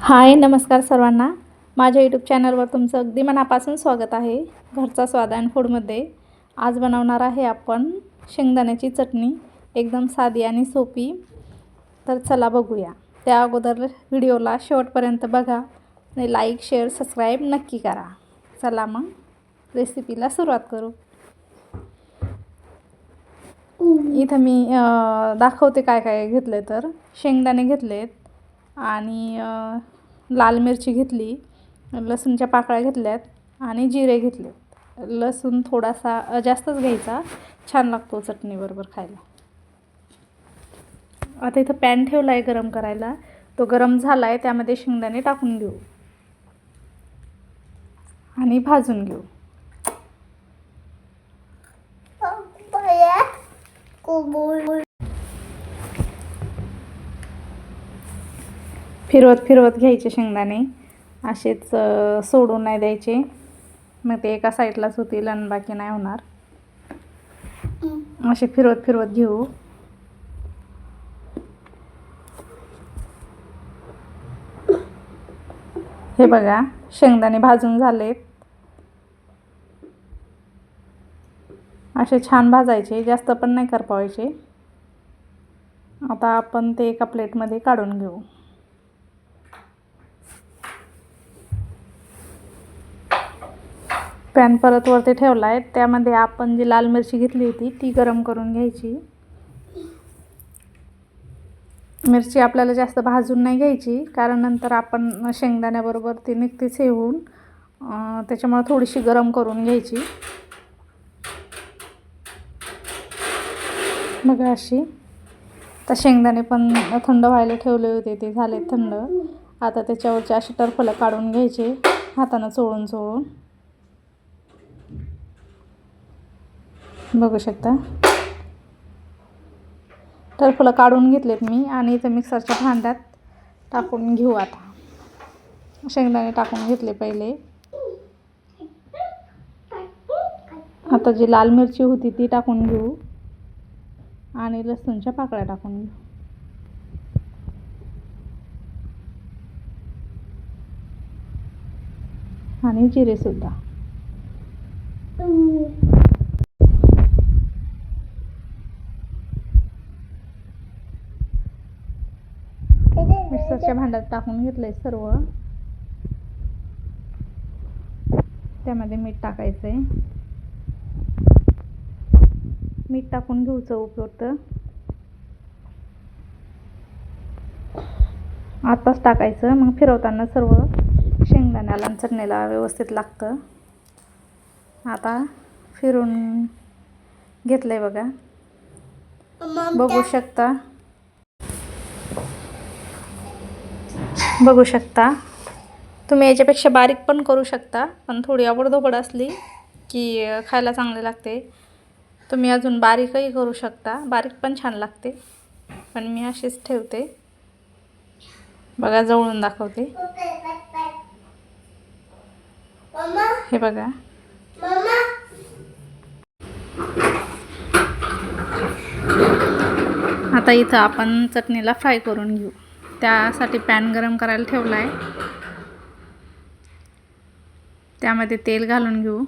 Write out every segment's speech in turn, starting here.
हाय नमस्कार सर्वांना. माझ्या यूट्यूब चॅनलवर तुमचं अगदी मनापासून स्वागत आहे. घरचा स्वाद अँड फूडमध्ये आज बनवणार आहे आपण शेंगदाण्याची चटणी, एकदम साधी आणि सोपी. तर चला बघूया. त्या अगोदर व्हिडिओला शेवटपर्यंत बघा आणि लाईक शेअर सबस्क्राईब नक्की करा. चला मग रेसिपीला सुरुवात करू. इथं मी दाखवते काय काय घेतले. तर शेंगदाणे घेतलेत आणि लाल मिरची घेतली, लसूणच्या पाकळ्या घेतल्यात आणि जिरे घेतले. लसूण थोडासा जास्तच घ्यायचा, छान लागतो चटणीबरोबर खायला. आता इथं पॅन ठेवला आहे गरम करायला. तो गरम झाला आहे, त्यामध्ये शेंगदाणे टाकून घेऊ आणि भाजून घेऊ. फिरवत फिरवत घ्यायचे शेंगदाणे, असेच सोडून नाही द्यायचे, मग ते एका साईडलाच होतील आणि बाकी नाही होणार. असे फिरवत फिरवत घेऊ. हे बघा शेंगदाणे भाजून झालेत. असे छान भाजायचे, जास्त पण नाही करपवायचे. आता आपण ते एका प्लेटमध्ये काढून घेऊ. पॅन परत वरती ठेवला आहे, त्यामध्ये आपण जी लाल मिरची घेतली होती ती गरम करून घ्यायची. मिरची आपल्याला जास्त भाजून नाही घ्यायची, कारण नंतर आपण शेंगदाण्याबरोबर ती निघतेच हे होऊन, त्याच्यामुळे थोडीशी गरम करून घ्यायची. बघा अशी. तर शेंगदाणे पण थंड व्हायला ठेवले होते, ते झाले थंड. आता त्याच्यावरचे असे टरफलं काढून घ्यायचे, हातानं चोळून चोळून. बघू शकता टरफलं काढून घेतलेत मी आणि इथं मिक्सरच्या भांड्यात टाकून घेऊ. आता शेंगदाणे टाकून घेतले पहिले. आता जी लाल मिरची होती ती टाकून घेऊ आणि लसूणच्या पाकळ्या टाकून घेऊ आणि जिरे सुद्धा. मिक्सरच्या भांड्यात टाकून घेतलंय सर्व. त्यामध्ये मीठ टाकायचंय. मीठ टाकून घेऊ चवीपुरतं. आताच टाकायचं, मग फिरवताना सर्व शेंगदाण्याला आणि चटणीला व्यवस्थित लागतं. आता फिरून घेतलंय बघा, बघू शकता तुम्ही. याच्यापेक्षा बारीक पण करू शकता, पण थोडी आवडधोबड असली की खायला चांगले लागते. तुम्ही अजून बारीकही करू शकता, बारीक पण छान लागते, पण मी अशीच ठेवते. बघा जवळून दाखवते. हे बघा. आता इथं आपण चटणीला फ्राय करून घेऊ. त्यासाठी पॅन गरम करायला ठेवला आहे, त्यामध्ये तेल घालून घेऊ.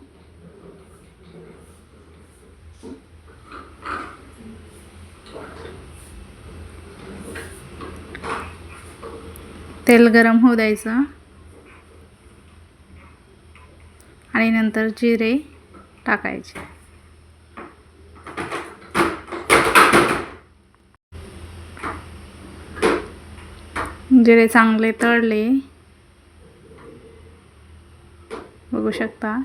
तेल गरम होऊ द्यायचं आणि नंतर जिरे टाकायचे. जिरे चांगले तळले, बघू शकता.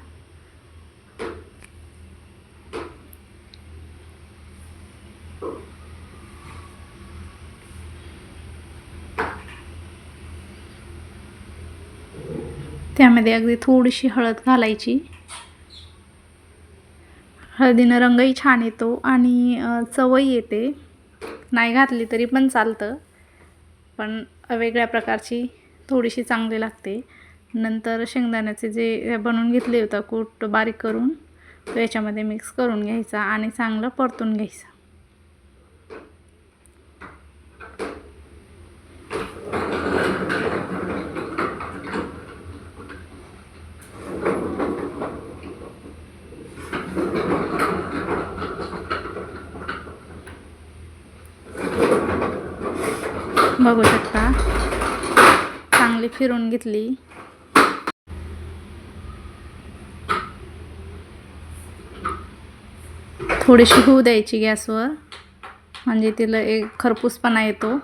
त्यामध्ये अगदी थोडीशी हळद घालायची. हळदीनं रंगही छान येतो आणि चवही येते. नाही घातली तरी पण चालतं, पण वेगळ्या प्रकारची थोडीशी चांगली लागते. नंतर शेंगदाण्याचे जे बनवून घेतले होतं कूट बारीक करून, तो याच्यामध्ये मिक्स करून घ्यायचा आणि चांगलं परतून घ्यायचं. बघू शकता चांगली फिरून घेतली. थोडीशी होऊ द्यायची गॅसवर, म्हणजे तिला एक खरपूसपणा येतो.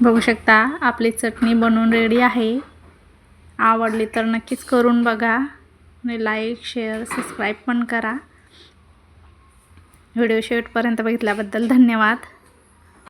बघू शकता आपली चटणी बनवून रेडी आहे. आवडली तर नक्कीच करून बघा आणि लाईक शेअर सबस्क्राईब पण करा. व्हिडिओ शेवटपर्यंत बघितल्याबद्दल धन्यवाद.